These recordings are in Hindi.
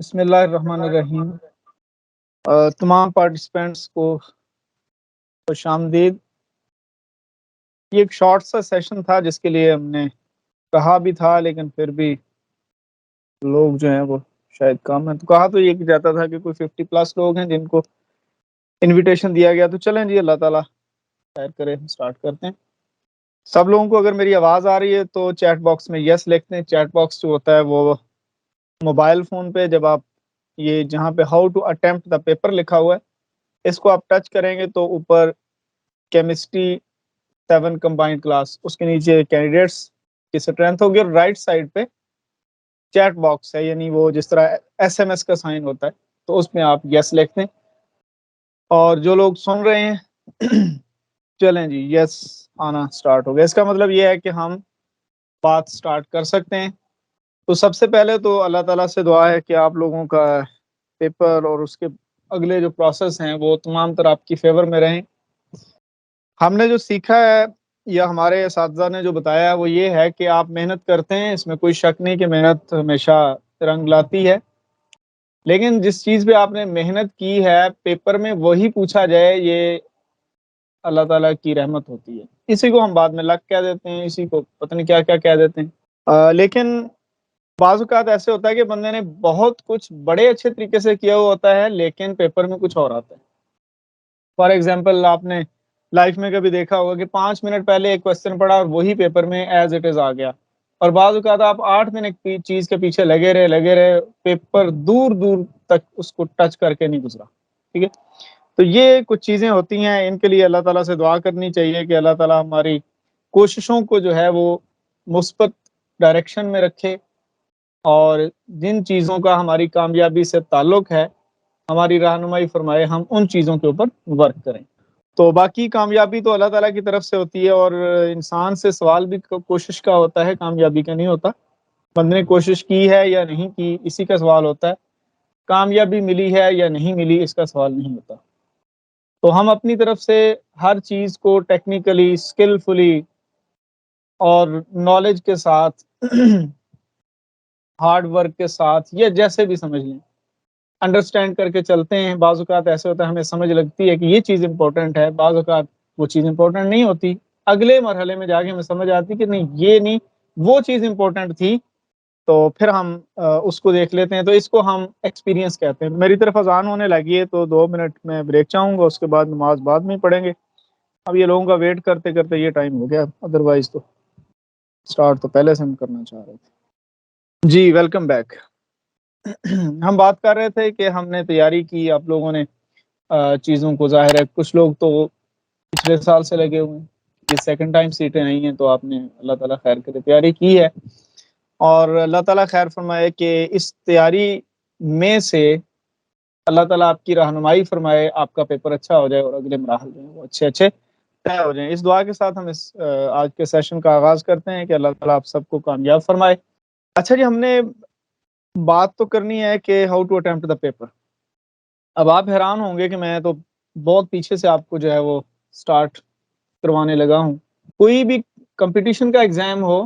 बिस्मिल्लाहिर्रहमानिर्रहीम। तमाम पार्टिसिपेंट्स को खुशामदीद। ये एक शॉर्ट सा सेशन था जिसके लिए हमने कहा भी था, लेकिन फिर भी लोग जो हैं वो शायद कम है, तो कहा तो ये कि जाता था कि कोई 50+ लोग हैं जिनको इनविटेशन दिया गया। तो चलें जी, अल्लाह ताला खैर करे, हम स्टार्ट करते हैं। सब लोगों को अगर मेरी आवाज़ आ रही है तो चैट बॉक्स में यस लिखते हैं। चैट बॉक्स जो होता है वो मोबाइल फ़ोन पे जब आप ये जहाँ पे how to attempt the paper लिखा हुआ है, इसको आप टच करेंगे तो ऊपर केमिस्ट्री 7 कंबाइंड क्लास, उसके नीचे कैंडिडेट्स की स्ट्रेंथ होगी और राइट साइड पे चैट बॉक्स है, यानी वो जिस तरह SMS का साइन होता है, तो उसमें आप यस लिखते हैं। और जो लोग सुन रहे हैं चलें जी, यस आना स्टार्ट हो गया, इसका मतलब ये है कि हम बात स्टार्ट कर सकते हैं। तो सबसे पहले तो अल्लाह ताला से दुआ है कि आप लोगों का पेपर और उसके अगले जो प्रोसेस हैं वो तमाम तरह आपकी फेवर में रहें। हमने जो सीखा है या हमारे असातिज़ा ने जो बताया है वो ये है कि आप मेहनत करते हैं, इसमें कोई शक नहीं कि मेहनत हमेशा रंग लाती है, लेकिन जिस चीज़ पे आपने मेहनत की है पेपर में वही पूछा जाए, ये अल्लाह ताला की रहमत होती है। इसी को हम बाद में लक कह देते हैं, इसी को पता नहीं क्या-क्या कह देते हैं। लेकिन बाज़ औक़ात ऐसे होता है कि बंदे ने बहुत कुछ बड़े अच्छे तरीके से किया हुआ होता है, लेकिन पेपर में कुछ और आता है। फॉर एग्ज़ाम्पल आपने लाइफ़ में कभी देखा होगा कि 5 मिनट पहले एक क्वेश्चन पढ़ा और वही पेपर में एज़ इट इज़ आ गया, और बाज़ औक़ात आप 8 मिनट की चीज़ के पीछे लगे रहे, पेपर दूर-दूर तक उसको टच करके नहीं गुज़रा, ठीक है? तो ये कुछ चीज़ें होती हैं, इनके लिए अल्लाह ताला से दुआ करनी चाहिए कि अल्लाह ताला हमारी कोशिशों को जो है वो मुस्बत डायरेक्शन में रखे, और जिन चीज़ों का हमारी कामयाबी से ताल्लुक़ है, हमारी रहनुमाई फ़रमाए, हम उन चीज़ों के ऊपर वर्क करें। तो बाकी कामयाबी तो अल्लाह ताला की तरफ से होती है, और इंसान से सवाल भी कोशिश का होता है, कामयाबी का नहीं होता। बंदे ने कोशिश की है या नहीं की, इसी का सवाल होता है। कामयाबी मिली है या नहीं मिली, इसका सवाल नहीं होता। तो हम अपनी तरफ से हर चीज़ को टेक्निकली, स्किलफुली और नॉलेज के साथ हार्ड वर्क के साथ, या जैसे भी समझ लें, अंडरस्टैंड करके चलते हैं। बाज़ औक़ात ऐसे होता है हमें समझ लगती है कि ये चीज़ इम्पोर्टेंट है, बाज़ औक़ात वो चीज़ इम्पोर्टेंट नहीं होती। अगले मरहले में जाके हमें समझ आती है कि नहीं, ये नहीं, वो चीज़ इम्पोर्टेंट थी, तो फिर हम उसको देख लेते हैं। तो इसको हम एक्सपीरियंस कहते हैं। मेरी तरफ अज़ान होने लगी है, तो 2 मिनट में ब्रेक चाहूँगा, उसके बाद नमाज़ बाद में ही पढ़ेंगे। अब ये लोगों का वेट करते-करते ये टाइम हो गया, अदरवाइज़ तो स्टार्ट तो पहले से हम करना चाह रहे थे। जी, वेलकम बैक। हम बात कर रहे थे कि हमने तैयारी की, आप लोगों ने चीज़ों को, ज़ाहिर है कुछ लोग तो पिछले साल से लगे हुए हैं, ये सेकंड टाइम सीटें आई हैं, तो आपने अल्लाह ताला खैर करे तैयारी की है, और अल्लाह ताला खैर फरमाए कि इस तैयारी में से अल्लाह ताला आपकी रहनुमाई फरमाए, आपका पेपर अच्छा हो जाए और अगले मराहल जो हैं वो अच्छे-अच्छे तय हो जाएँ। इस दुआ के साथ हम इस आज के सेशन का आगाज़ करते हैं कि अल्लाह ताला आप सबको कामयाब फरमाए। अच्छा जी, हमने बात तो करनी है कि how to attempt the paper. अब आप हैरान होंगे कि मैं तो बहुत पीछे से आपको जो है वो स्टार्ट करवाने लगा हूँ। कोई भी कंपटीशन का एग्ज़ाम हो,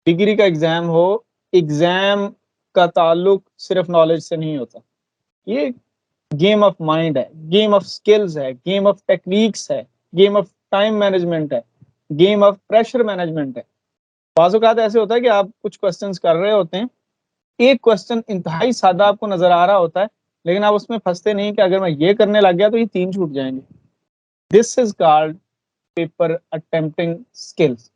डिग्री का एग्ज़ाम हो, एग्ज़ाम का ताल्लुक सिर्फ़ नॉलेज से नहीं होता। ये गेम ऑफ माइंड है, गेम ऑफ स्किल्स है, गेम ऑफ टेक्निक्स है, गेम ऑफ टाइम मैनेजमेंट है, गेम ऑफ प्रेशर मैनेजमेंट है। बाज़ औक़ात ऐसे होता है कि आप कुछ क्वेश्चंस कर रहे होते हैं, एक क्वेश्चन इंतहाई सादा आपको नज़र आ रहा होता है, लेकिन आप उसमें फँसते नहीं कि अगर मैं ये करने लग गया तो ये 3 छूट जाएँगे। This is called paper attempting skills.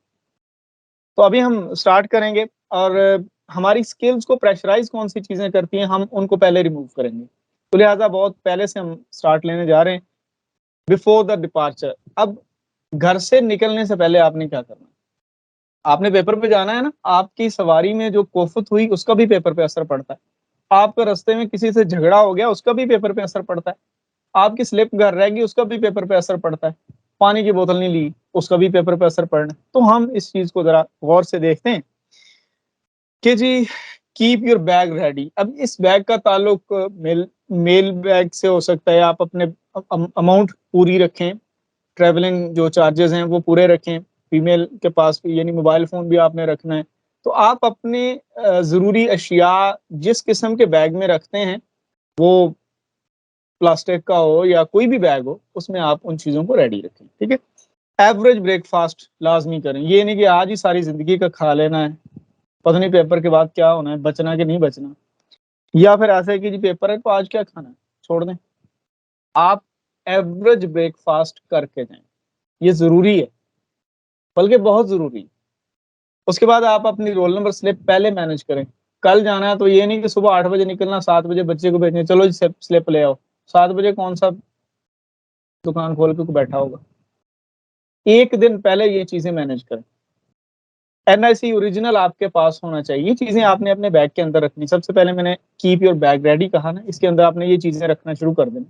तो अभी हम स्टार्ट करेंगे, और हमारी स्किल्स को प्रेशराइज़ कौन-सी चीज़ें करती हैं, हम उनको पहले रिमूव करेंगे। तो लिहाज़ा बहुत पहले से हम स्टार्ट लेने जा रहे हैं, बिफोर द डिपार्चर। अब घर से निकलने से पहले आपने क्या करना है? आपने पेपर पे जाना है ना, आपकी सवारी में जो कोफत हुई उसका भी पेपर पे असर पड़ता है। आपका रास्ते में किसी से झगड़ा हो गया, उसका भी पेपर पे असर पड़ता है। आपकी स्लिप घर रह गई, उसका भी पेपर पे असर पड़ता है। पानी की बोतल नहीं ली, उसका भी पेपर पे असर पड़ना है। तो हम इस चीज़ को ज़रा गौर से देखते हैं कि जी, कीप योर बैग रेडी। अब इस बैग का ताल्लुक मेल बैग से हो सकता है, आप अपने अमाउंट पूरी रखें, ट्रैवलिंग जो चार्जेज़ हैं वो पूरे रखें। फीमेल के पास भी, यानी मोबाइल फ़ोन भी आपने रखना है, तो आप अपने ज़रूरी अशिया जिस किस्म के बैग में रखते हैं, वो प्लास्टिक का हो या कोई भी बैग हो, उसमें आप उन चीज़ों को रेडी रखें, ठीक है? एवरेज ब्रेकफ़ास्ट लाज़मी करें। ये नहीं कि आज ही सारी ज़िंदगी का खा लेना है, पता नहीं पेपर के बाद क्या होना है, बचना कि नहीं बचना। या फिर ऐसा है कि जी पेपर है तो आज क्या खाना है, छोड़ दें। आप एवरेज ब्रेकफ़ास्ट करके जाएँ, ये ज़रूरी है, बल्कि बहुत ज़रूरी है। उसके बाद आप अपनी रोल नंबर स्लिप पहले मैनेज करें। कल जाना है तो ये नहीं कि सुबह 8 बजे निकलना, 7 बजे बच्चे को भेजने, चलो जी स्लिप ले आओ। 7 बजे कौन-सा दुकान खोल के बैठा होगा। 1 दिन पहले ये चीज़ें मैनेज करें। एनआईसी ओरिजिनल आपके पास होना चाहिए। ये चीज़ें आपने अपने बैग के अंदर रखनी। सबसे पहले मैंने कीप योर बैग रेडी कहा ना, इसके अंदर आपने ये चीज़ें रखना शुरू कर देना।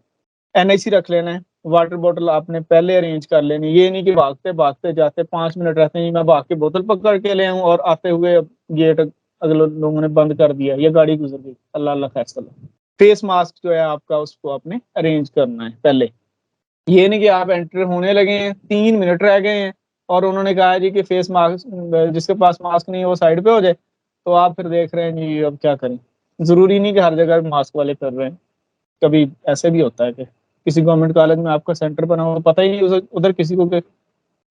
एनआईसी रख लेना है, वाटर बॉटल आपने पहले अरेंज कर लेनी। ये नहीं कि भागते-भागते जाते 5 मिनट रहते हैं, मैं भाग के बोतल पकड़ के ले आऊँ और आते हुए गेट अगले लोगों ने बंद कर दिया या गाड़ी गुज़र गई। अल्लाह अल्लाह खैर सलाह। फेस मास्क जो है आपका उसको आपने अरेंज करना है पहले। ये नहीं कि आप एंटर होने लगे हैं, 3 मिनट रह गए हैं और उन्होंने कहा है जी कि फेस मास्क जिसके पास मास्क नहीं है वो साइड पे हो जाए, तो आप फिर देख रहे हैं जी अब क्या करें? ज़रूरी नहीं कि हर जगह मास्क वाले कर रहे हैं। कभी ऐसे भी होता है कि किसी गवर्नमेंट कॉलेज में आपका सेंटर बना हुआ, पता ही नहीं उधर किसी को कि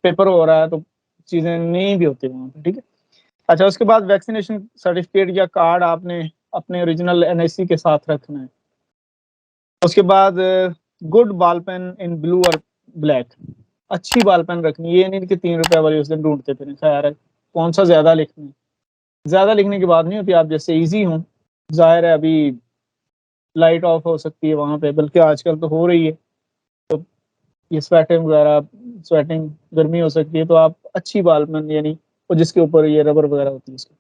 पेपर हो रहा है, तो चीज़ें नहीं भी होती वहाँ पे, ठीक है? अच्छा, उसके बाद वैक्सीनेशन सर्टिफिकेट या कार्ड आपने अपने ओरिजिनल एनआईसी के साथ रखना है। उसके बाद good ball pain in blue और ब्लैक, अच्छी बॉल पेन रखनी। ये नहीं कि 3 रुपए वाली उस दिन ढूँढते फिरें, खैर है, कौन-सा ज़्यादा लिखना है। ज़्यादा लिखने की बात नहीं होती, आप जैसे ईज़ी हो, ज़ाहिर है अभी लाइट ऑफ हो सकती है वहाँ पे, बल्कि आजकल तो हो रही है, तो ये स्वेटिंग गर्मी हो सकती है, तो आप अच्छी बॉल पेन यानी वो जिसके ऊपर ये रबर वगैरह होती है उसकी।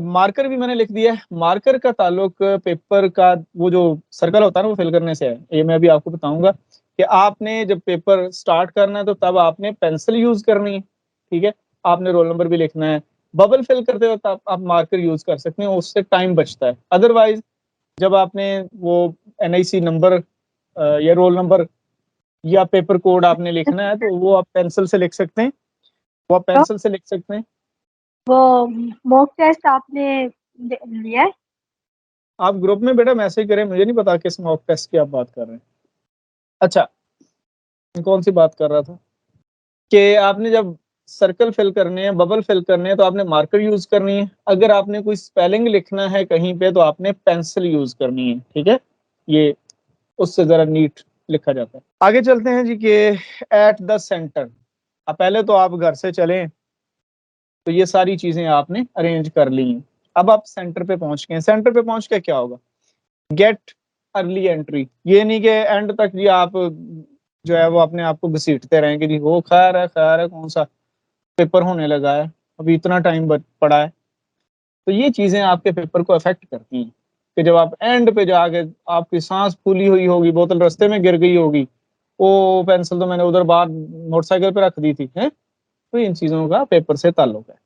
मार्कर भी मैंने लिख दिया है। मार्कर का ताल्लुक पेपर का वो जो सर्कल होता है ना वो फिल करने से है। ये मैं अभी आपको बताऊँगा कि आपने जब पेपर स्टार्ट करना है तो तब आपने पेंसिल यूज़ करनी है, ठीक है? आपने रोल नंबर भी लिखना है। बबल फिल करते वक़्त आप मार्कर यूज़ कर सकते हैं, उससे टाइम बचता है। अदरवाइज़ जब आपने वो एनआईसी नंबर या रोल नंबर या पेपर कोड आपने लिखना है तो वो आप पेंसिल से लिख सकते हैं। वो आप तो पेंसिल से लिख सकते हैं। वो मॉक टेस्ट आपने लिया है? आप ग्रुप में बेटा मैसेज करें, मुझे नहीं पता किस मॉक टेस्ट की आप बात कर रहे हैं। अच्छा, कौन-सी बात कर रहा था? कि आपने जब सर्कल फिल करने हैं, बबल फिल करने हैं तो आपने मार्कर यूज़ करनी है। अगर आपने कोई स्पेलिंग लिखना है कहीं पे तो आपने पेंसिल यूज़ करनी है, ठीक है? ये उससे ज़रा नीट लिखा जाता है। आगे चलते हैं जी कि एट द सेंटर। अब पहले तो आप घर से चलें, तो ये सारी चीज़ें आपने अरेंज कर ली हैं। अब आप सेंटर पे पहुँच गए हैं। सेंटर पे पहुँच के क्या होगा? Gate early entry. ये नहीं कि एंड तक जी आप जो है वो अपने आप को घसीटते रहें कि जी हो खैर है कौन-सा पेपर होने लगा है, अभी इतना टाइम बच पड़ा है। तो ये चीज़ें आपके पेपर को अफ़ेक्ट करती हैं कि जब आप एंड पे जाके आपकी साँस फूली हुई होगी, बोतल रास्ते में गिर गई होगी, ओह! पेंसिल तो मैंने उधर बाहर मोटरसाइकिल पे रख दी थी, हैं? तो इन चीज़ों का पेपर से ताल्लुक है।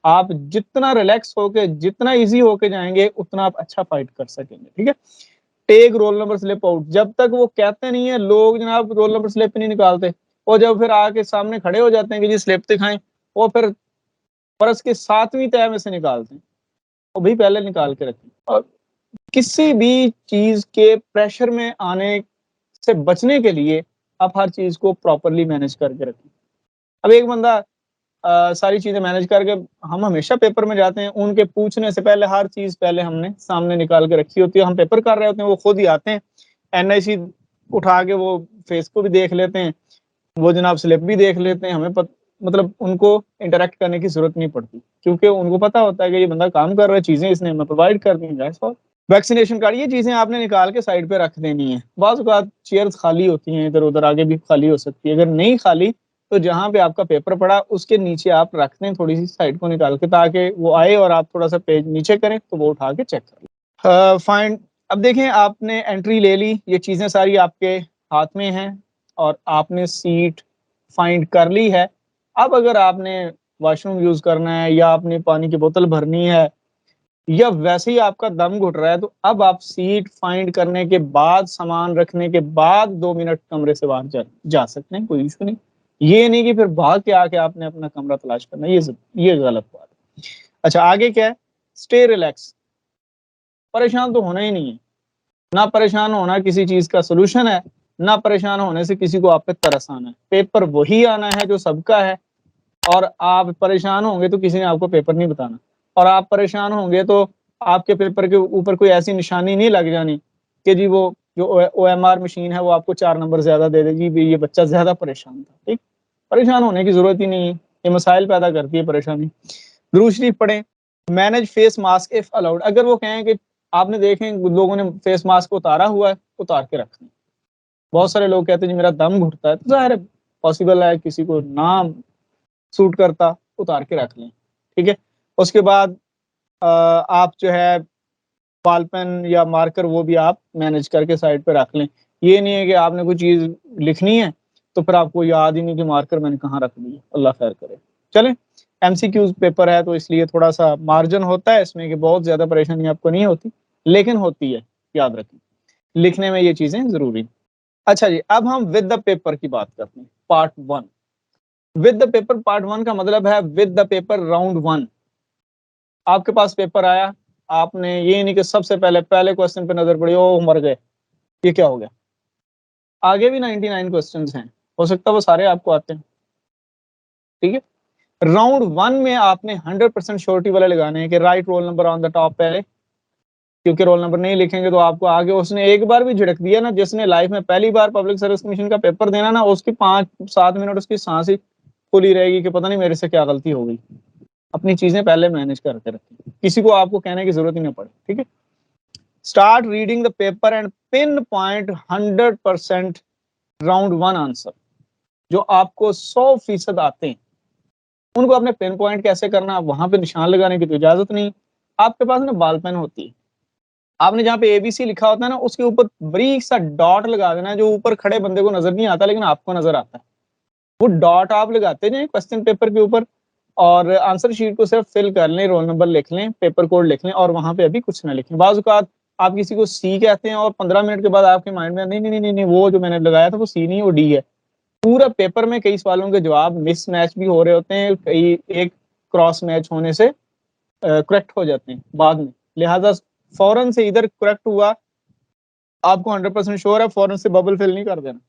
आप जितना रिलैक्स होके, जितना ईज़ी होके जाएँगे, उतना आप अच्छा फाइट कर सकेंगे, ठीक है? Take roll number slip out, जब तक वो कहते नहीं है लोग जनाब रोल नंबर स्लिप नहीं निकालते और जब फिर आके सामने खड़े हो जाते हैं कि जी स्लिप दिखाएँ, वो फिर पर्स के 7वीं तह में से निकालते हैं। वो भी पहले निकाल के रखें और किसी भी चीज़ के प्रेशर में आने से बचने के लिए आप हर चीज़ को प्रॉपर्ली मैनेज करके रखें। अब एक बंदा सारी चीज़ें मैनेज करके हम हमेशा पेपर में जाते हैं, उनके पूछने से पहले हर चीज़ पहले हमने सामने निकाल के रखी होती है। हम पेपर कर रहे होते हैं, वो खुद ही आते हैं, एनआईसी उठा के वो फेस को भी देख लेते हैं, वो जनाब स्लिप भी देख लेते हैं, हमें मतलब उनको इंटरैक्ट करने की ज़रूरत नहीं पड़ती, क्योंकि उनको पता होता है कि ये बंदा काम कर रहा है, चीज़ें इसने हमें प्रोवाइड कर दी हैं, दैट्स ऑल। वैक्सीनेशन कार्ड, ये चीज़ें आपने निकाल के साइड पे रख देनी है। बाज़ औक़ात चेयर्स खाली होती हैं इधर-उधर, आगे भी खाली हो सकती है। अगर नहीं खाली तो जहाँ पे आपका पेपर पड़ा उसके नीचे आप रख दें थोड़ी-सी साइड को निकाल के, ताकि वो आए और आप थोड़ा-सा पेज नीचे करें तो वो उठा के चेक कर लें। फाइन। अब देखें आपने एंट्री ले ली, ये चीज़ें सारी आपके हाथ में हैं और आपने सीट फाइंड कर ली है। अब अगर आपने वॉशरूम यूज़ करना है या आपने पानी की बोतल भरनी है या वैसे ही आपका दम घुट रहा है, तो अब आप सीट फाइंड करने के बाद, सामान रखने के बाद 2 मिनट कमरे से बाहर जा सकते हैं, कोई इश्यू नहीं। ये नहीं कि फिर भाग के आके आपने अपना कमरा तलाश करना है, ये गलत बात है। अच्छा आगे क्या है, स्टे रिलैक्स, परेशान तो होना ही नहीं है, ना परेशान होना किसी चीज का सोल्यूशन है, ना परेशान होने से किसी को आप पे तरस आना है। पेपर वही आना है जो सबका है, और आप परेशान होंगे तो किसी ने आपको पेपर नहीं बताना, और आप परेशान होंगे तो आपके पेपर के ऊपर कोई ऐसी निशानी नहीं लग जानी कि जी वो जो OMR मशीन है वो आपको 4 नंबर ज्यादा दे देगी, भी ये बच्चा ज्यादा परेशान था। ठीक, परेशान होने की जरूरत ही नहीं है, ये मसाइल पैदा करती है परेशानी। दुरूद शरीफ पढ़ें, manage face mask if allowed, अगर वो कहें कि आपने देखें लोगों ने फेस मास्क उतारा हुआ है, उतार के रखें। बहुत सारे लोग कहते हैं जी मेरा दम घुटता है, तो जाहिर है पॉसिबल है किसी को ना सूट करता, उतार के रख लें। ठीक है, उसके बाद आप जो है बॉल पेन या मार्कर वो भी आप मैनेज करके साइड पे रख लें। ये नहीं है कि आपने कोई चीज लिखनी है तो फिर आपको याद ही नहीं कि मार्कर मैंने कहाँ रख दिया, अल्लाह खैर करे। चलें, MCQs पेपर है तो इसलिए थोड़ा सा मार्जिन होता है इसमें कि बहुत ज्यादा परेशानी आपको नहीं होती, लेकिन होती है, याद रखें लिखने में ये चीजें जरूरी। अच्छा जी, अब हम विद द पेपर की बात करते हैं, part 1। With the paper part 1 का मतलब है विद द पेपर राउंड 1। आपके पास पेपर आया, आपने ये नहीं कि सबसे पहले क्वेश्चन पे नजर पड़ी, ओ मर गए, ये क्या हो गया। आगे भी 99 क्वेश्चंस हैं, हो सकता है वो सारे आपको आते हैं। ठीक है, राउंड 1 में आपने 100% श्योरिटी वाले लगाने हैं कि right roll number on the top पहले, क्योंकि रोल नंबर नहीं लिखेंगे तो आपको आगे, उसने एक बार भी झिड़क दिया ना, जिसने लाइफ में पहली बार पब्लिक सर्विस कमीशन का पेपर देना ना, उसकी 5-7 मिनट उसकी सांस ही खुली रहेगी कि पता नहीं मेरे से क्या गलती हो गई। अपनी चीजें पहले मैनेज करके रखें, किसी को आपको कहने की जरूरत ही नहीं पड़े। ठीक है, start reading the paper and pin point 100% round 1 answer, जो आपको 100% आते हैं उनको आपने पिन पॉइंट कैसे करना, वहां पे निशान लगाने की तो इजाजत नहीं। आपके पास ना बॉल पेन होती है, आपने जहाँ पे ABC लिखा होता है ना, उसके ऊपर बारीक सा डॉट लगा देना है, जो ऊपर खड़े बंदे को नजर नहीं आता लेकिन आपको नजर आता है। वो डॉट आप लगाते जाए क्वेश्चन पेपर के ऊपर, और आंसर शीट को सिर्फ फिल कर लें, रोल नंबर लिख लें, पेपर कोड लिख लें, और वहां पे अभी कुछ ना लिखें। बाज़ औक़ात आप किसी को C कहते हैं और 15 मिनट के बाद आपके माइंड में नहीं नहीं नहीं नहीं वो जो मैंने लगाया था वो C नहीं, वो D है। पूरा पेपर में कई सवालों के जवाब मिस मैच भी हो रहे होते हैं, कई एक क्रॉस मैच होने से करेक्ट हो जाते हैं बाद में, लिहाजा फौरन से इधर करेक्ट हुआ, आपको 100% श्योर है, फौरन से बबल फिल नहीं कर देना।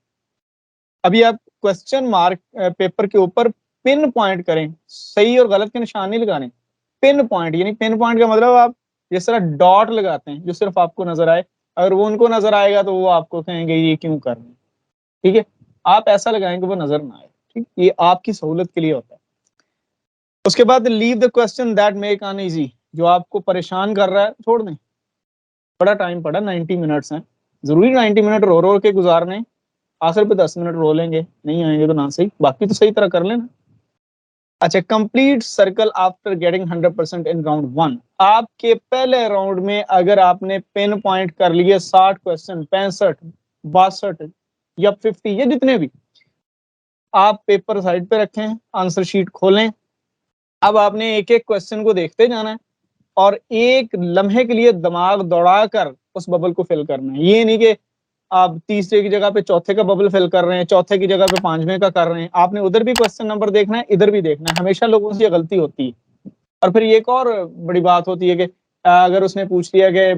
अभी आप क्वेश्चन मार्क पेपर के ऊपर पिन पॉइंट करें, सही और गलत के निशान नहीं लगाने, पिन पॉइंट, यानी पिन पॉइंट का मतलब आप जिस तरह डॉट लगाते हैं जो सिर्फ आपको नजर आए, अगर वो उनको नजर आएगा तो वो आपको कहेंगे ये क्यों कर रहे हैं। ठीक है, आप ऐसा लगाएंगे वो नजर ना आए। ठीक, ये आपकी सहूलत के लिए होता है। उसके बाद leave the question that make uneasy, जो आपको परेशान कर रहा है छोड़ दें। बड़ा टाइम पड़ा, 90 मिनट्स हैं, जरूरी 90 मिनट रो रो के गुजारने, आखिर पे 10 मिनट रो लेंगे, नहीं आएंगे तो ना सही, बाकी तो सही तरह कर लेना। अच्छा, complete circle after getting 100% in round 1। आपके पहले राउंड में अगर आपने पिन पॉइंट कर लिए 60 क्वेश्चन, 65, 62 या 50 या जितने भी, आप पेपर साइड पे रखें, आंसर शीट खोलें। अब आपने एक एक क्वेश्चन को देखते जाना है और एक लम्हे के लिए दिमाग दौड़ाकर उस बबल को फिल करना है। ये नहीं कि आप तीसरे की जगह पे चौथे का बबल फिल कर रहे हैं, चौथे की जगह पे 5वें का कर रहे हैं। आपने उधर भी क्वेश्चन नंबर देखना है, इधर भी देखना है। हमेशा लोगों से ये गलती होती है। और फिर एक और बड़ी बात होती है कि अगर उसने पूछ लिया कि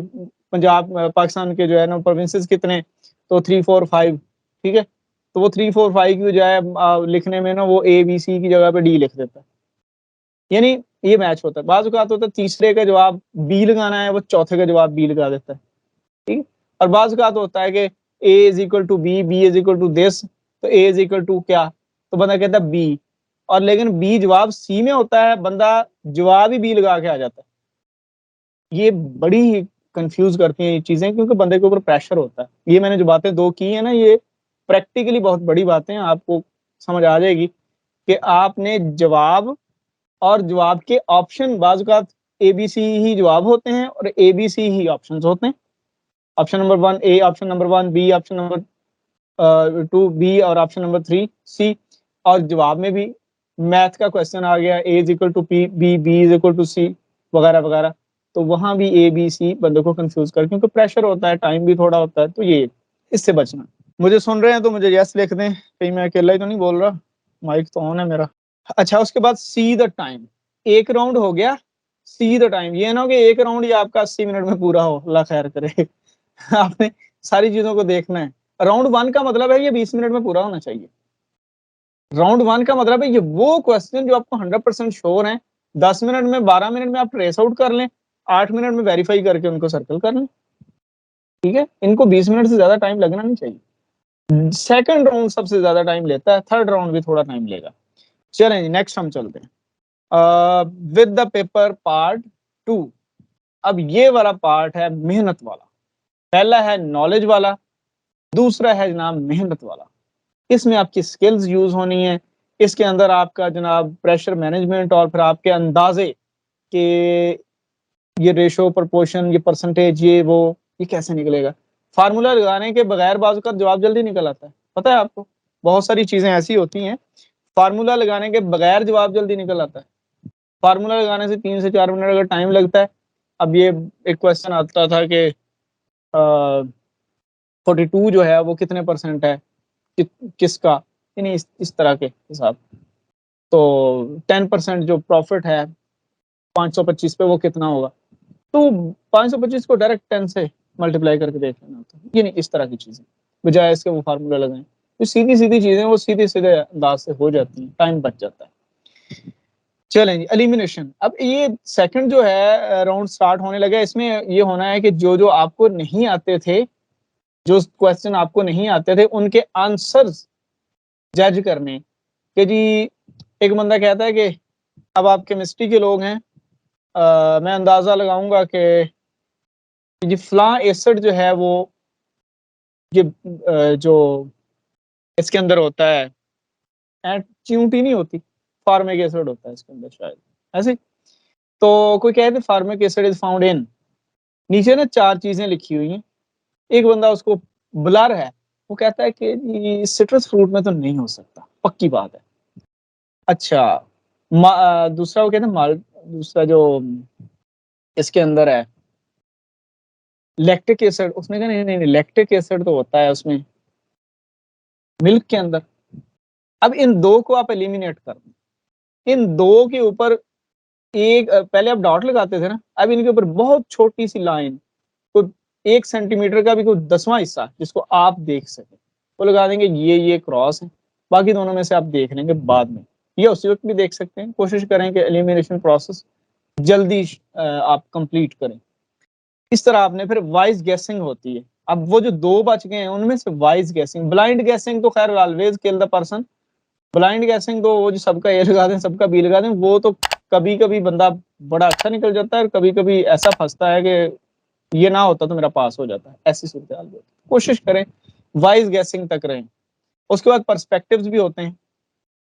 पंजाब पाकिस्तान के जो है ना प्रोविंसेस कितने, तो 3, 4, 5, ठीक है, तो वो 3, 4, 5 की बजाय लिखने में ना वो ABC की जगह पे D लिख देता है, यानी ये मैच होता है। बाज़ औक़ात होता है तीसरे का जवाब B लगाना है, वो चौथे का जवाब B लगा देता है। ठीक है, और बाज़ औक़ात होता है कि A is equal to B, B is equal to this, तो A इज इक्वल टू क्या, तो बंदा कहता है B, और लेकिन B जवाब C में होता है, बंदा जवाब ही B लगा के आ जाता है। ये बड़ी कंफ्यूज करती हैं ये चीजें, क्योंकि बंदे के ऊपर प्रेशर होता है। ये मैंने जो बातें दो की है ना, ये प्रैक्टिकली बहुत बड़ी बातें हैं, आपको समझ आ जाएगी कि आपने जवाब और जवाब के ऑप्शन, बाज़ औक़ात ABC ही जवाब होते हैं और ABC ही ऑप्शंस होते हैं। Option number 1 A, option number 1 B, option number 2 B और ऑप्शन नंबर 3 C। और जवाब में भी मैथ का क्वेश्चन आ गया, A is equal to P, B is equal to C वगैरह वगैरह, तो वहां भी ABC बंदे को कंफ्यूज कर, क्योंकि प्रेशर होता है, टाइम भी थोड़ा होता है, तो ये इससे बचना। मुझे सुन रहे हैं तो मुझे यस लिख दें, कहीं मैं अकेला ही तो नहीं बोल रहा, माइक तो ऑन है मेरा। अच्छा, उसके बाद सी द टाइम, एक राउंड हो गया, सी द टाइम, ये ना हो कि एक राउंड ही आपका 80 मिनट में पूरा हो, अल्लाह खैर करे। आपने सारी चीजों को देखना है। राउंड 1 का मतलब है ये 20 मिनट में पूरा होना चाहिए। राउंड 1 का मतलब है ये वो क्वेश्चन जो आपको 100% श्योर है, 10 मिनट में 12 मिनट में आप ट्रेस आउट कर लें, 8 मिनट में वेरीफाई करके उनको सर्कल कर लें, ठीक है। इनको 20 मिनट से ज्यादा टाइम लगना नहीं चाहिए। सेकंड राउंड सबसे ज्यादा टाइम लेता है, थर्ड राउंड भी थोड़ा टाइम लेगा। चलें जी, नेक्स्ट हम चलते हैं विद द पेपर पार्ट 2। अब ये वाला पार्ट है मेहनत वाला। पहला है नॉलेज वाला, दूसरा है जनाब मेहनत वाला। इसमें आपकी स्किल्स यूज होनी है, इसके अंदर आपका जनाब प्रेशर मैनेजमेंट और फिर आपके अंदाजे कि ये रेशो प्रोपोर्शन ये परसेंटेज ये कैसे निकलेगा। फार्मूला लगाने के बगैर बाजू का जवाब जल्दी निकल आता है, पता है आपको। बहुत सारी चीजें ऐसी होती हैं, फार्मूला लगाने के बगैर जवाब जल्दी निकल आता है। फार्मूला लगाने से 3 से 4 मिनट अगर टाइम लगता है। अब ये एक क्वेश्चन आता था कि 42 जो है वो कितने परसेंट है किसका, यानी इस तरह के हिसाब। तो 10% जो प्रॉफिट है 525 पे वो कितना होगा, तो 525 को डायरेक्ट 10 से मल्टीप्लाई करके देख लेना होता है। ये नहीं, इस तरह की चीजें बजाय इसके वो फार्मूला लगाएं। तो सीधी सीधी चीजें वो सीधे सीधे अंदाज से हो जाती हैं, टाइम बच जाता है। चलें जी, एलिमिनेशन। अब ये सेकंड जो है राउंड स्टार्ट होने लगा। इसमें ये होना है कि जो जो आपको नहीं आते थे, जो क्वेश्चन आपको नहीं आते थे, उनके आंसर्स जज करने कि जी। एक बंदा कहता है कि अब आप केमिस्ट्री के लोग हैं, मैं अंदाजा लगाऊंगा कि जी फलां एसिड जो है वो ये जो इसके अंदर होता है, च्यूटी नहीं होती, फार्मिक एसिड होता है इसके अंदर शायद, ऐसे। तो कोई कहते formic acid is found in, नीचे ना 4 चीजें लिखी हुई हैं। एक बंदा उसको ब्लर है, वो कहता है कि जी सिट्रस फ्रूट में तो नहीं हो सकता, पक्की बात है। अच्छा, दूसरा वो कहते हैं माल, दूसरा जो इसके अंदर है लैक्टिक एसिड, उसने कहा नहीं नहीं नहीं, लैक्टिक एसिड तो होता है उसमें मिल्क के अंदर। अब इन दो को आप एलिमिनेट कर दें, इन दो के ऊपर एक पहले आप डॉट लगाते थे ना, अब इनके ऊपर बहुत छोटी सी लाइन, कोई 1 सेंटीमीटर का भी कोई 10वां हिस्सा जिसको आप देख सके, वो लगा देंगे, ये क्रॉस है। बाकी दोनों में से आप देख लेंगे बाद में, या उसी वक्त भी देख सकते हैं। कोशिश करें कि एलिमिनेशन प्रोसेस जल्दी आप कंप्लीट करें। इस तरह आपने फिर वाइज गैसिंग होती है। अब वो जो 2 बच गए हैं उनमें से वाइज गैसिंग, ब्लाइंड गैसिंग तो खैर always kill the person. Blind guessing तो वो जो सबका ए लगा दें सबका बी लगा दें, वो तो कभी कभी बंदा बड़ा अच्छा निकल जाता है और कभी कभी ऐसा फंसता है कि ये ना होता तो मेरा पास हो जाता है, ऐसी सूरत हाल होती है। कोशिश करें वाइज गैसिंग तक रहें। उसके बाद पर्सपेक्टिव्स भी होते हैं।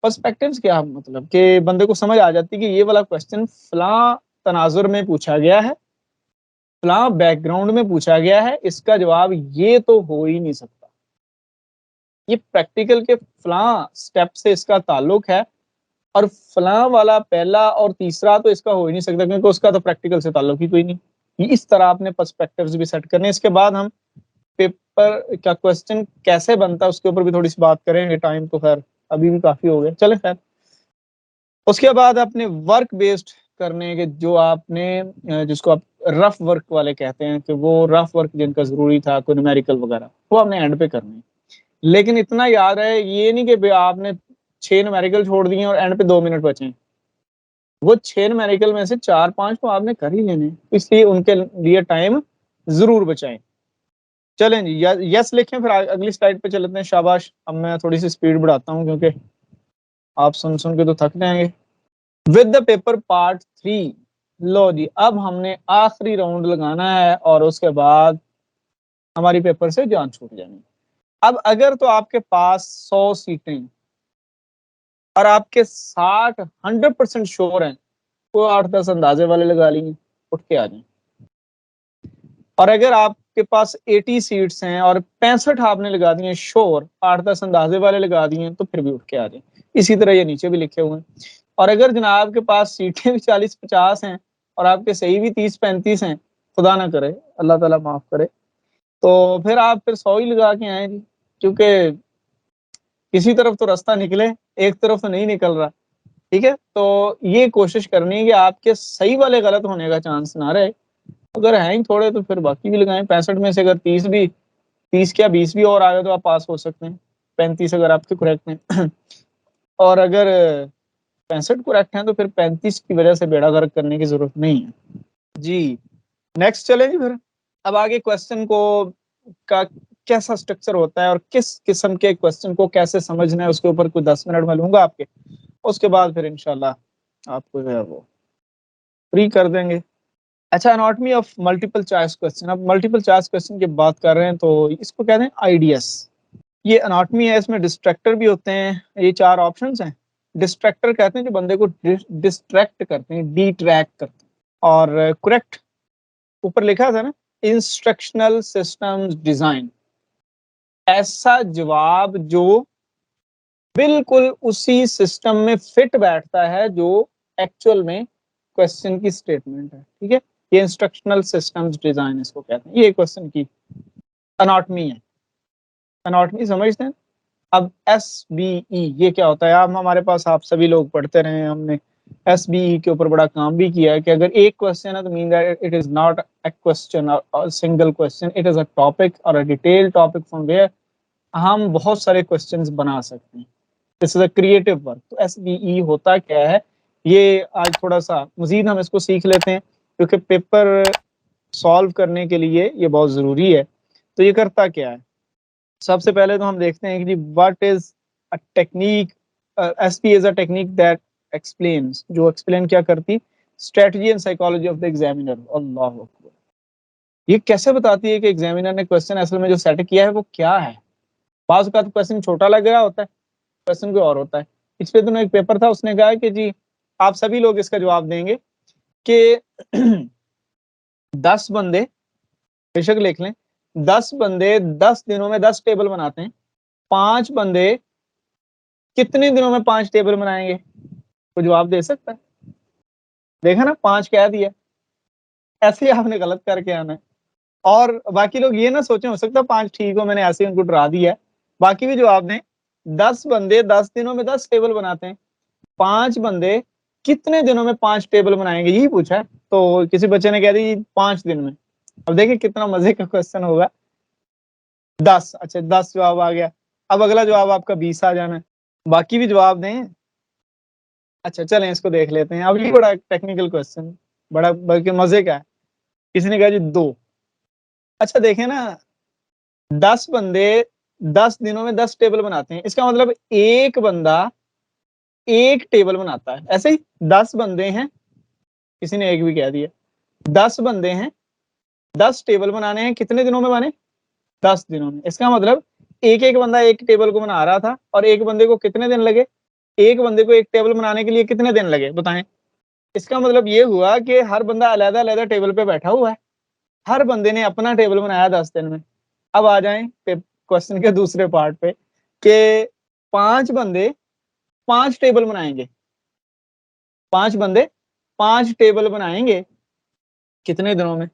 पर्सपेक्टिव्स क्या मतलब कि बंदे को समझ आ जाती है कि ये वाला क्वेश्चन फलां तनाजुर में पूछा गया है, फलां बैकग्राउंड में पूछा गया है, इसका जवाब ये तो हो ही नहीं सकता। ये प्रैक्टिकल के फलां स्टेप से इसका ताल्लुक है, और फलां वाला पहला और तीसरा तो इसका हो ही नहीं सकता क्योंकि उसका तो प्रैक्टिकल से ताल्लुक ही कोई नहीं। इस तरह आपने पर्सपेक्टिव्स भी सेट करने। इसके बाद हम पेपर का क्वेश्चन कैसे बनता है उसके ऊपर भी थोड़ी सी बात करेंगे। टाइम तो खैर अभी भी काफी हो गया, चले खैर। उसके बाद अपने वर्क बेस्ड करने के जो आपने जिसको आप रफ वर्क वाले कहते हैं, कि वो रफ वर्क जिनका जरूरी था कोई न्यूमेरिकल वगैरह, वो आपने एंड पे करने हैं। लेकिन इतना याद है, ये नहीं कि आपने 6 न्यूमेरिकल छोड़ दिए और एंड पे 2 मिनट बचे। वो 6 न्यूमेरिकल में से 4-5 तो आपने कर ही लेने, इसलिए उनके लिए टाइम जरूर बचाएं। चलें जी, यस लिखें, फिर अगली स्लाइड पे चलते हैं। शाबाश, अब मैं थोड़ी सी स्पीड बढ़ाता हूँ क्योंकि आप सुन सुन के तो थक जाएंगे। विद द पेपर पार्ट 3, लो जी, अब हमने आखिरी राउंड लगाना है और उसके बाद हमारी पेपर से जान छूट जानी। अब अगर तो आपके पास 100 सीटें और आपके 100% श्योर हैं, तो 8-10 अंदाजे वाले लगा लिए, उठ के आ जाए। और अगर आपके पास 80 सीट्स हैं और 65 आपने लगा दिए श्योर, 8-10 अंदाजे वाले लगा दिए, तो फिर भी उठ के आ जाए। इसी तरह ये नीचे भी लिखे हुए हैं। और अगर जनाब के पास सीटें भी 40-50 हैं और आपके सही भी 30-35 हैं, खुदा ना करे, अल्लाह ताला माफ करे, तो फिर आप फिर 100 ही लगा के आए जी, क्योंकि किसी तरफ तो रास्ता निकले, एक तरफ तो नहीं निकल रहा। ठीक है, तो ये कोशिश करनी है कि आपके सही वाले गलत होने का चांस ना रहे। अगर हैं ही थोड़े तो फिर बाकी भी लगाएं। 65 में से अगर 30 क्या 20 भी और आ गए तो आप पास हो सकते हैं। 35 अगर आपके करेक्ट हैं और अगर 65 करेक्ट हैं तो फिर 35 की वजह से बेड़ा गर्क करने की जरूरत नहीं है जी। नेक्स्ट चले जी फिर। अब आगे क्वेश्चन को का कैसा स्ट्रक्चर होता है और किस किस्म के क्वेश्चन को कैसे समझना है, उसके ऊपर कुछ 10 मिनट में लूंगा आपके। उसके बाद फिर इंशाल्लाह आपको जो है वो फ्री कर देंगे। अच्छा, anatomy of multiple choice question. अब मल्टीपल चॉइस क्वेश्चन की बात कर रहे हैं तो इसको कहते हैं आईडीएस। ये एनाटॉमी है, इसमें डिस्ट्रैक्टर भी होते हैं। ये 4 ऑप्शंस हैं। डिस्ट्रैक्टर कहते हैं जो बंदे को डिस्ट्रैक्ट करते हैं, डिट्रैक्ट करते हैं। और करेक्ट ऊपर लिखा था ना, इंस्ट्रक्शनल सिस्टम्स डिजाइन, ऐसा जवाब जो बिल्कुल उसी सिस्टम में फिट बैठता है जो एक्चुअल में क्वेश्चन की स्टेटमेंट है। ठीक है, ये इंस्ट्रक्शनल सिस्टम्स डिजाइन इसको कहते हैं। ये क्वेश्चन की एनाटॉमी है। एनाटॉमी समझते हैं। अब SBE ये क्या होता है? आप हमारे पास आप सभी लोग पढ़ते रहे हैं, हमने SBE के ऊपर बड़ा काम भी किया है कि अगर एक क्वेश्चन है तो mean that it is not a question और single question, it is a topic और a detail topic from where हम बहुत सारे क्वेश्चंस बना सकते हैं। This is a creative work. तो SBE होता क्या है, ये आज थोड़ा सा मजीद हम इसको सीख लेते हैं क्योंकि पेपर सॉल्व करने के लिए ये बहुत जरूरी है। तो ये करता क्या है, सबसे पहले तो हम देखते हैं कि what is a technique. SP is a technique that explains, जो एक्सप्लेन क्या करती, strategy and psychology of the examiner. Allah अकबर। ये कैसे बताती है कि एग्जामिनर ने क्वेश्चन असल में जो सेट किया है वो क्या है। बाज़ का तो क्वेश्चन छोटा लग रहा होता है, क्वेश्चन कोई और होता है। पिछले दिनों एक पेपर था, उसने कहा कि जी आप सभी लोग इसका जवाब देंगे कि 10 बंदे, बेशक लिख लें, 10 बंदे 10 दिनों में 10 टेबल बनाते हैं। 5 बंदे कितने दिनों में 5 टेबल बनाएंगे? कोई जवाब दे सकता है? देखा ना, 5 कह दिया। ऐसे ही आपने गलत करके आना है। और बाकी लोग ये ना सोचें, हो सकता है 5 ठीक हो, मैंने ऐसे ही उनको डरा दिया है। बाकी भी जवाब दें। 10 बंदे 10 दिनों में 10 टेबल बनाते हैं। 5 बंदे कितने दिनों में 5 टेबल बनाएंगे, यही पूछा है। तो किसी बच्चे ने कह दी 5 दिन में। अब देखिए कितना मजे का क्वेश्चन होगा। 10, अच्छा 10 जवाब आ गया। अब अगला जवाब आपका 20 आ जाना है। बाकी भी जवाब दें। अच्छा चलें इसको देख लेते हैं। अब ये बड़ा टेक्निकल क्वेश्चन, बड़ा बल्कि मजे का है। किसी ने कहा जी 2। अच्छा देखें ना, 10 बंदे 10 दिनों में 10 टेबल बनाते हैं, इसका मतलब एक बंदा एक टेबल बनाता है। ऐसे ही 10 बंदे हैं, किसी ने एक भी कह दिया। 10 बंदे हैं, 10 टेबल बनाने हैं, कितने दिनों में बने? 10 दिनों में। इसका मतलब एक एक बंदा एक टेबल को बना रहा था और एक बंदे को कितने दिन लगे? एक बंदे को एक टेबल बनाने के लिए कितने दिन लगे बताएं? इसका मतलब ये हुआ कि हर बंदा अलग अलग टेबल पे बैठा हुआ है। हर बंदे ने अपना टेबल बनाया 10 दिन में। अब आ जाएं क्वेश्चन के दूसरे पार्ट पे कि 5 बंदे 5 टेबल बनाएंगे। 5 बंदे 5 टेबल बनाएंगे कितने दिनों में?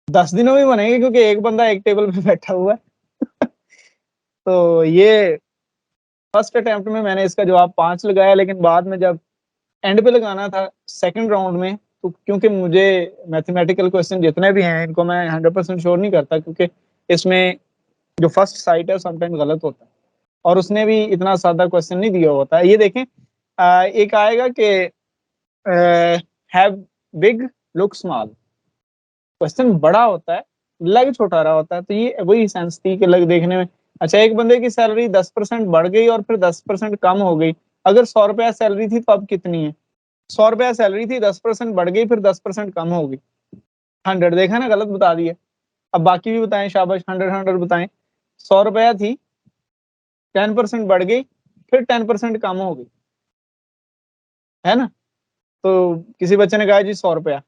10 दिनों में बनेंगे क्योंकि एक बंदा एक टेबल पे बैठा हुआ है। तो ये फर्स्ट अटेम्प्ट में मैंने इसका जवाब 5 लगाया, लेकिन बाद में जब एंड पे लगाना था सेकंड राउंड में, तो क्योंकि मुझे मैथमेटिकल क्वेश्चन जितने भी हैं इनको मैं 100% श्योर नहीं करता, क्योंकि इसमें जो फर्स्ट साइट है समटाइम गलत होता है और उसने भी इतना सादा क्वेश्चन नहीं दिया होता है। ये देखें, एक आएगा कि have big look small. Question बड़ा होता है, लग छोटा रहा होता है। तो ये वही सेंस थी कि लग देखने में। अच्छा, एक बंदे की सैलरी 10% बढ़ गई और फिर 10% कम हो गई। अगर 100 रुपया सैलरी थी तो अब कितनी है? 100 रुपया सैलरी थी, 10% बढ़ गई, फिर 10% कम हो गई। 100। देखा ना, गलत बता दिया। अब बाकी भी बताएं, शाबाश, 100 बताएं। 100 रुपया थी, 10% बढ़ गई, फिर 10% कम हो गई, है ना? तो किसी बच्चे ने कहा जी 100 रुपया।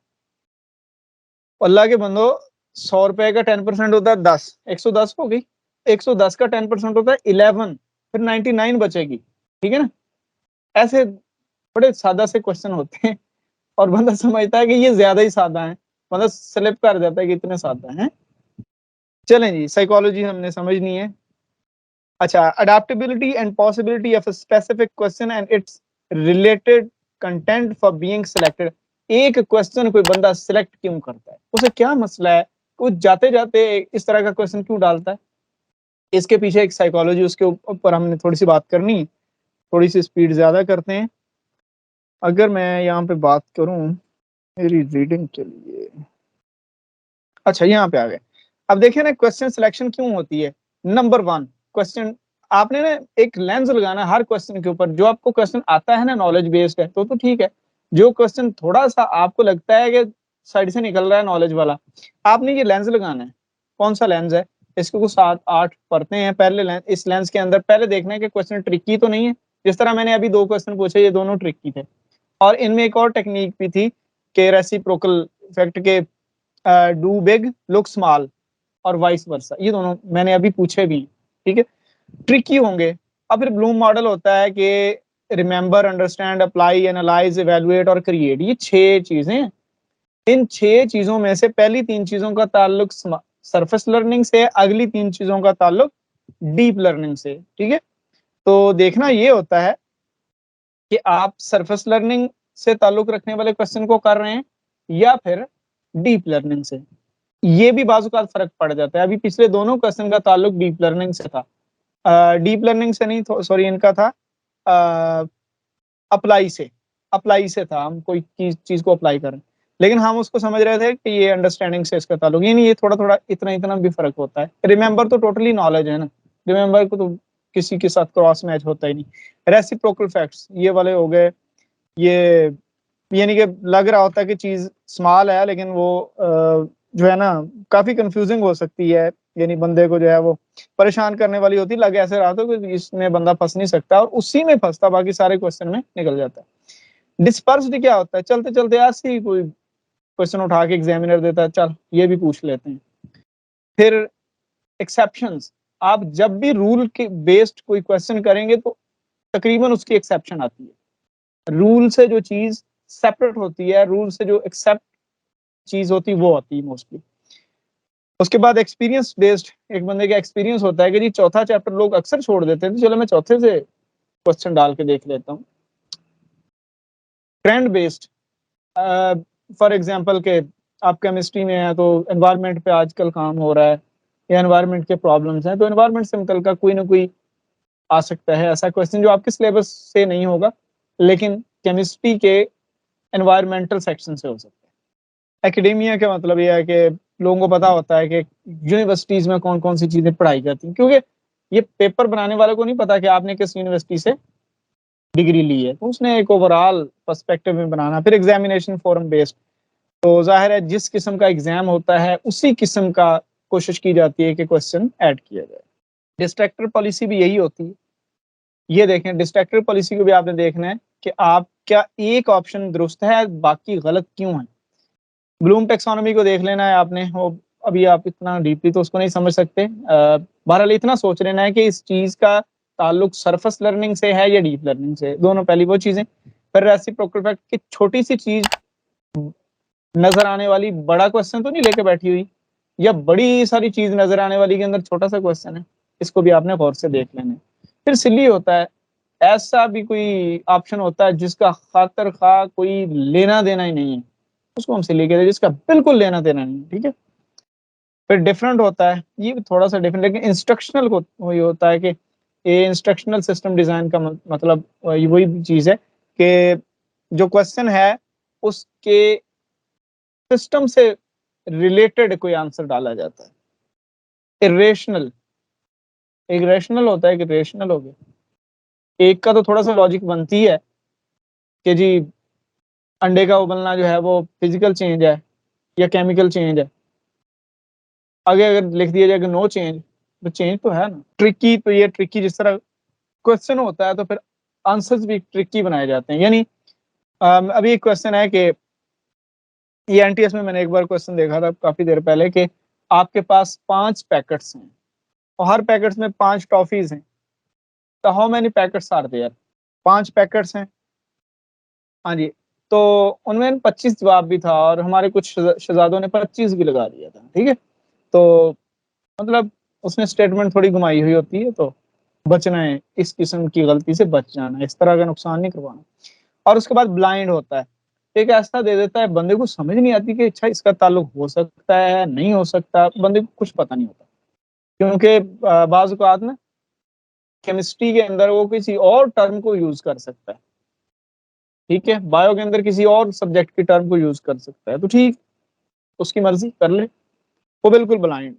अल्लाह के बंदो, 100 रुपए का 10% होता है 10, 110 हो गई। 110 का 10% होता है 11, फिर 99 बचेगी। ठीक है ना? ऐसे बड़े सादा से क्वेश्चन होते हैं और बंदा समझता है कि ये ज्यादा ही सादा है, बंदा स्लिप कर जाता है कि इतने सादा हैं। चलें जी, साइकोलॉजी हमने समझनी है। अच्छा, adaptability and possibility of a specific question and it's related content for being selected. एक क्वेश्चन कोई बंदा सिलेक्ट क्यों करता है, उसे क्या मसला है, वो जाते जाते इस तरह का क्वेश्चन क्यों डालता है, इसके पीछे एक साइकोलॉजी, उसके ऊपर हमने थोड़ी सी बात करनी। थोड़ी सी स्पीड ज्यादा करते हैं। अगर मैं यहाँ पे बात करूं मेरी रीडिंग के लिए, अच्छा यहाँ पे आ गए। अब देखिए ना, क्वेश्चन सिलेक्शन क्यों होती है। नंबर वन, क्वेश्चन आपने ना एक लेंस लगाना हर क्वेश्चन के ऊपर। जो आपको क्वेश्चन आता है ना नॉलेज बेस्ड है तो ठीक है। जो क्वेश्चन थोड़ा सा आपको लगता है कि साइड से निकल रहा है नॉलेज वाला, आपने ये लेंस लगाना है। कौन सा लेंस है, इसके कुछ 7-8 परतें हैं। पहले लेंस, इस लेंस के अंदर पहले देखना है कि क्वेश्चन ट्रिकी तो नहीं है। जिस तरह मैंने अभी 2 क्वेश्चन पूछे, ये दोनों ट्रिकी थे। और इनमें एक और टेक्निक भी थी कि रेसिप्रोकल इफेक्ट के, डू बिग लुक स्मॉल और वाइस वर्सा, ये दोनों मैंने अभी पूछे भी। ठीक है, ट्रिकी होंगे। अब फिर ब्लूम मॉडल होता है कि remember, understand, apply, analyse, evaluate और क्रिएट, ये 6 चीजें। इन 6 चीजों में से पहली 3 चीजों का ताल्लुक सरफेस लर्निंग से, अगली 3 चीजों का ताल्लुक डीप लर्निंग से। ठीक है, तो देखना ये होता है कि आप सरफेस लर्निंग से ताल्लुक रखने वाले क्वेश्चन को कर रहे हैं या फिर डीप लर्निंग से। ये भी बाजुकात फर्क पड़ जाता है। अभी पिछले दोनों क्वेश्चन का ताल्लुक डीप लर्निंग से था, डीप लर्निंग से नहीं, सॉरी, इनका था अप्लाई से। अप्लाई से था, हम कोई चीज को अप्लाई कर रहे हैं, लेकिन हम उसको समझ रहे थे कि ये अंडरस्टैंडिंग से इसका ताल्लुक, ये नहीं, ये थोड़ा थोड़ा इतना इतना भी फर्क होता है। रिमेंबर तो टोटली नॉलेज है ना, रिमेंबर को तो किसी के साथ क्रॉस मैच होता ही नहीं। रेसिप्रोकल फैक्ट्स ये वाले हो गए। ये यानी कि लग रहा होता है कि चीज स्मॉल है, लेकिन वो जो है ना काफी कंफ्यूजिंग हो सकती है। यानी बंदे को जो है वो परेशान करने वाली होती, लगे ऐसे रहा तो कि इसमें बंदा फंस नहीं सकता, और उसी में फंसता, बाकी सारे क्वेश्चन में निकल जाता है। डिस्पर्स्ड क्या होता है, चलते चलते ऐसे ही कोई क्वेश्चन उठा के एग्जामिनर देता है, चल ये भी पूछ लेते हैं। फिर एक्सेप्शंस, आप जब भी रूल के बेस्ड कोई क्वेश्चन करेंगे तो तकरीबन उसकी एक्सेप्शन आती है। रूल से जो चीज सेपरेट होती है, रूल से जो एक्सेप्ट चीज होती है, वो होती है मोस्टली। उसके बाद एक्सपीरियंस बेस्ड, एक बंदे का एक्सपीरियंस होता है कि जी चौथा चैप्टर लोग अक्सर छोड़ देते हैं, तो चलो मैं चौथे से क्वेश्चन डाल के देख लेता हूँ। ट्रेंड बेस्ड, फॉर एग्जांपल के आप केमिस्ट्री में है तो एनवायरनमेंट पे आजकल काम हो रहा है या एनवायरनमेंट के प्रॉब्लम्स हैं, तो एनवायरनमेंट से मुतल का कोई ना कोई आ सकता है ऐसा क्वेश्चन जो आपके सिलेबस से नहीं होगा, लेकिन केमिस्ट्री के एनवायरमेंटल सेक्शन से हो सकता है। एकेडेमिया का मतलब यह है कि लोगों को पता होता है कि यूनिवर्सिटीज में कौन कौन सी चीजें पढ़ाई जाती हैं, क्योंकि ये पेपर बनाने वाले को नहीं पता कि आपने किस यूनिवर्सिटी से डिग्री ली है, तो उसने एक ओवरऑल पर्सपेक्टिव में बनाना। फिर एग्जामिनेशन फॉर्म बेस्ड, तो जाहिर है जिस किस्म का एग्जाम होता है उसी किस्म का कोशिश की जाती है कि क्वेश्चन ऐड किया जाए। डिस्ट्रैक्टर पॉलिसी भी यही होती है। ये देखें, डिस्ट्रैक्टर पॉलिसी को भी आपने देखना है कि आप क्या एक ऑप्शन दुरुस्त है, बाकी गलत क्यों है। ब्लूम टेक्सोनॉमी को देख लेना है आपने, वो अभी आप इतना डीपली तो उसको नहीं समझ सकते। बहरहाल इतना सोच लेना है कि इस चीज का ताल्लुक सरफेस लर्निंग से है या डीप लर्निंग से, दोनों पहली वो चीजें। फिर रेसिप्रोकल फैक्ट की छोटी सी चीज नजर आने वाली बड़ा क्वेश्चन तो नहीं लेके बैठी हुई, या बड़ी सारी चीज नजर आने वाली के अंदर छोटा सा क्वेश्चन है, इसको भी आपने गौर से देख लेना है। फिर सिली होता है, ऐसा भी कोई ऑप्शन होता है जिसका खातर खा कोई लेना देना ही नहीं है, उसको हम सिली कहते हैं, जिसका बिल्कुल लेना देना नहीं। ठीक है, फिर डिफरेंट होता है, ये भी थोड़ा सा डिफरेंट, लेकिन इंस्ट्रक्शनल को वही होता है कि ये इंस्ट्रक्शनल सिस्टम डिजाइन का मतलब वही चीज है कि जो क्वेश्चन है उसके सिस्टम से रिलेटेड कोई आंसर डाला जाता है। इरेशनल, एक रेशनल होता है, एक रेशनल हो गया। एक का तो थोड़ा सा लॉजिक बनती है कि जी अंडे का उबलना जो है वो फिजिकल चेंज है या केमिकल चेंज है। आगे अगर लिख दिया जाए कि नो चेंज, तो चेंज तो है ना। ट्रिकी, तो ये ट्रिकी जिस तरह क्वेश्चन होता है तो फिर आंसर्स भी ट्रिकी बनाए जाते हैं। यानी अभी एक क्वेश्चन है कि ये एनटीएस में मैंने एक बार क्वेश्चन देखा था काफी देर पहले कि आपके पास 5 पैकेट्स हैं और हर पैकेट्स में 5 टॉफीज हैं, तो how many packets are there. 5 packets हैं, हाँ जी, तो उनमें 25 जवाब भी था और हमारे कुछ शहजादों ने 25 भी लगा दिया था। ठीक है, तो मतलब उसने स्टेटमेंट थोड़ी घुमाई हुई होती है, तो बचना है, इस किस्म की गलती से बच जाना है, इस तरह का नुकसान नहीं करवाना। और उसके बाद ब्लाइंड होता है, एक ऐसा दे देता है बंदे को समझ नहीं आती कि अच्छा इसका ताल्लुक हो सकता है नहीं हो सकता, बंदे को कुछ पता नहीं होता, क्योंकि बाज़ औक़ात ना केमिस्ट्री के अंदर वो किसी और टर्म को यूज कर सकता है, ठीक है, बायो के अंदर किसी और सब्जेक्ट की टर्म को यूज कर सकता है, तो ठीक, उसकी मर्जी कर ले। वो बिल्कुल ब्लाइंड,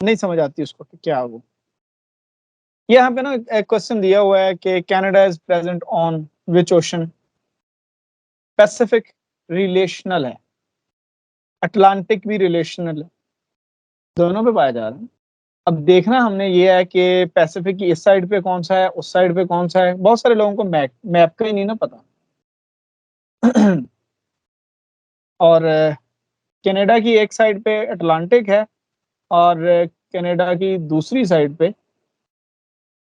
नहीं समझ आती उसको कि क्या वो। यहाँ पे ना एक क्वेश्चन दिया हुआ है कि Canada is present on which ocean, Pacific relational है, अटलांटिक भी रिलेशनल है, दोनों पे पाया जा रहा है। अब देखना हमने ये है कि पैसिफिक की इस साइड पे कौन सा है, उस साइड पे कौन सा है, बहुत सारे लोगों को मैप मैप का ही नहीं ना पता। और कनाडा की एक साइड पे अटलांटिक है और कनाडा की दूसरी साइड पे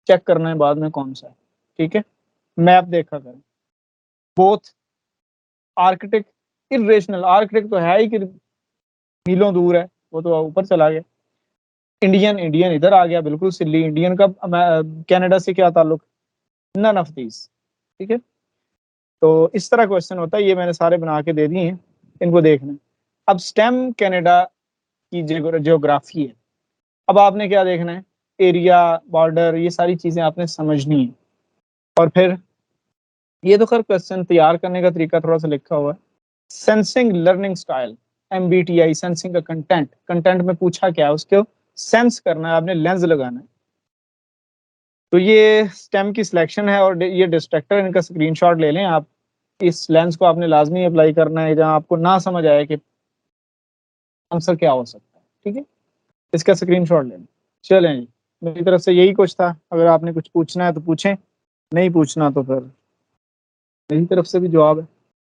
चेक करना है बाद में कौन सा है, ठीक है, मैप देखा करें। बोथ आर्कटिक इरेशनल, आर्कटिक तो है ही कि मीलों दूर है, वो तो ऊपर चला गया। इंडियन इंडियन इधर आ गया, बिल्कुल सिल्ली, इंडियन का कनाडा से क्या ताल्लुक, नन ऑफ दीज, ठीक है। तो इस तरह क्वेश्चन होता है, ये मैंने सारे बना के दे दिए हैं, इनको देखना है। अब स्टेम कनाडा की जियोग्राफी है, अब आपने क्या देखना है, एरिया, बॉर्डर, ये सारी चीजें आपने समझनी है। और फिर ये तो खैर क्वेश्चन तैयार करने का तरीका थोड़ा सा लिखा हुआ है। Sensing learning style, MBTI, sensing का कंटेंट, कंटेंट में पूछा क्या है उसको सेंस करना है, आपने लेंस लगाना है। तो ये स्टेम की सिलेक्शन है और ये डिस्ट्रैक्टर, इनका स्क्रीनशॉट ले लें आप। इस लेंस को आपने लाजमी अप्लाई करना है जहां आपको ना समझ आए कि आंसर क्या हो सकता है, ठीक है, इसका स्क्रीनशॉट ले लें। चलें जी, मेरी तरफ से यही कुछ था, अगर आपने कुछ पूछना है तो पूछें, नहीं पूछना तो फिर मेरी तरफ से भी जवाब है।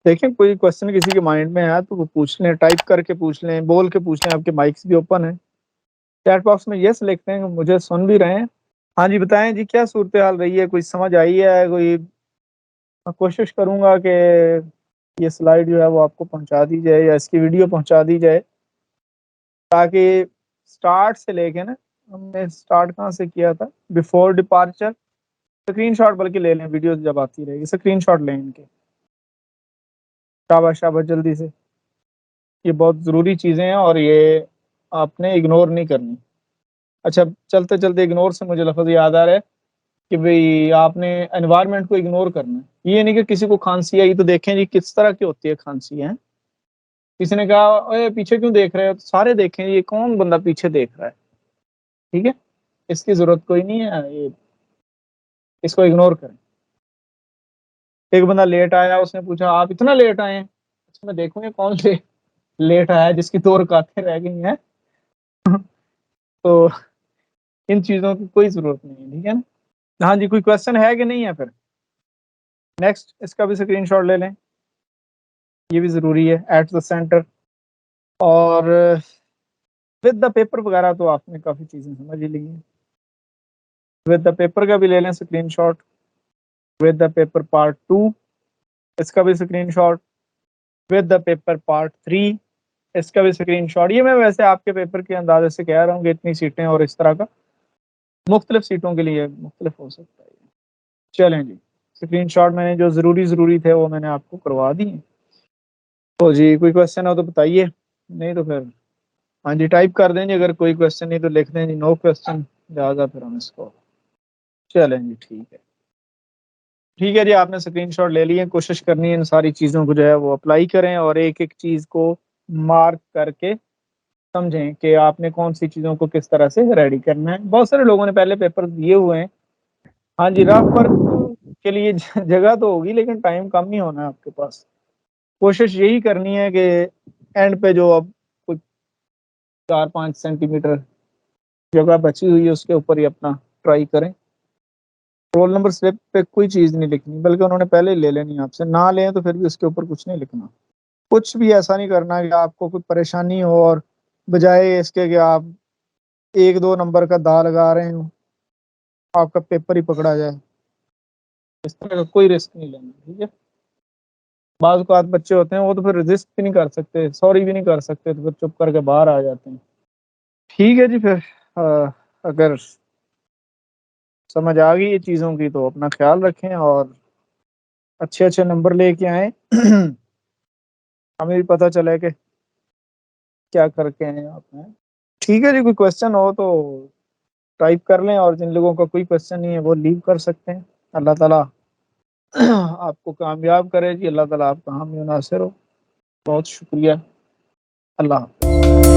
देखें कोई क्वेश्चन किसी के माइंड में आया तो वो पूछ लें, टाइप करके पूछ लें, बोल के पूछ लें, आपके माइक्स भी ओपन है। चैट बॉक्स में यस लिखते हैं, मुझे सुन भी रहे हैं। हाँ जी, बताएं जी, क्या सूरत हाल रही है, कोई समझ आई है कोई? मैं कोशिश करूंगा कि ये स्लाइड जो है वो आपको पहुंचा दी जाए या इसकी वीडियो पहुंचा दी जाए, ताकि स्टार्ट से लेके ना, हमने स्टार्ट कहाँ से किया था, बिफोर डिपार्चर, स्क्रीनशॉट बल्कि ले लें, वीडियो जब आती रहेगी स्क्रीनशॉट लें इनके। शाबाश शाबाश, जल्दी से, ये बहुत ज़रूरी चीज़ें हैं और ये आपने इग्नोर नहीं करनी। अच्छा, चलते चलते इग्नोर से मुझे लफ्ज़ याद आ रहा है कि भाई आपने एनवायरनमेंट को इग्नोर करना है। ये नहीं कि किसी को खांसी आई तो देखें जी किस तरह की होती है खांसी है, किसी ने कहा ओए पीछे क्यों देख रहे हो, तो सारे देखें ये कौन बंदा पीछे देख रहा है, ठीक है, इसकी ज़रूरत कोई नहीं है, ये इसको इग्नोर करें। एक बंदा लेट आया, उसने पूछा आप इतना लेट आए हैं, अच्छा मैं देखूंगा कौन लेट आया है जिसकी 2 रकातें रह गई हैं। तो इन चीज़ों की कोई ज़रूरत नहीं है, ठीक है ना। हाँ जी, कोई क्वेश्चन है कि नहीं है? फिर नेक्स्ट, इसका भी स्क्रीनशॉट ले लें, ये भी ज़रूरी है, एट द सेंटर। और विद द पेपर वगैरह तो आपने काफ़ी चीज़ें समझ ही ली हैं, विद द पेपर का भी ले लें screenshot, with the paper part 2, इसका भी screenshot, with the paper part 3, इसका भी स्क्रीनशॉट। ये मैं वैसे आपके पेपर के अंदाजे से कह रहा हूँ कि इतनी सीटें और इस तरह का, मुख्तलिफ सीटों के लिए मुख्तलिफ हो सकता है। चलें जी, स्क्रीनशॉट मैंने जो ज़रूरी थे वो मैंने आपको करवा दी हैं। तो जी कोई क्वेश्चन हो तो बताइए, नहीं तो फिर हाँ जी टाइप कर दें जी, अगर कोई क्वेश्चन नहीं तो लिख दें जी नो क्वेश्चन, लिहाजा फिर हम इसको, चलें जी ठीक है जी, आपने स्क्रीनशॉट ले लिए, कोशिश करनी है इन सारी चीज़ों को जो है वो अप्लाई करें और एक एक चीज़ को मार्क करके समझें कि आपने कौन सी चीज़ों को किस तरह से रेडी करना है। बहुत सारे लोगों ने पहले पेपर दिए हुए हैं। हाँ जी, रफ वर्क के लिए जगह तो होगी लेकिन टाइम कम ही होना है आपके पास। कोशिश यही करनी है कि एंड पे जो अब कुछ 4-5 सेंटीमीटर जगह बची हुई है उसके ऊपर ही अपना ट्राई करें। रोल नंबर स्लिप पे कोई चीज़ नहीं लिखनी, बल्कि उन्होंने पहले ही ले लेनी आपसे, ना लें तो फिर भी उसके ऊपर कुछ नहीं लिखना। कुछ भी ऐसा नहीं करना कि आपको कोई परेशानी हो और बजाय इसके कि आप 1-2 नंबर का दा लगा रहे हो आपका पेपर ही पकड़ा जाए, इस तरह का कोई रिस्क नहीं लेना, ठीक है। बाज़ औक़ात बच्चे होते हैं वो तो फिर रेजिस्ट भी नहीं कर सकते, सॉरी भी नहीं कर सकते, तो फिर चुप करके बाहर आ जाते हैं। ठीक है जी, फिर अगर समझ आ गई ये चीज़ों की तो अपना ख्याल रखें और अच्छे-अच्छे नंबर लेके आएँ। हमें भी पता चले कि क्या करके आए आप हैं। ठीक है जी, कोई क्वेश्चन हो तो टाइप कर लें और जिन लोगों का कोई क्वेश्चन नहीं है वो लीव कर सकते हैं। अल्लाह ताला आपको कामयाब करे जी, अल्लाह ताला आपका हामी नासिर हो। बहुत शुक्रिया। अल्लाह हाफ़िज़।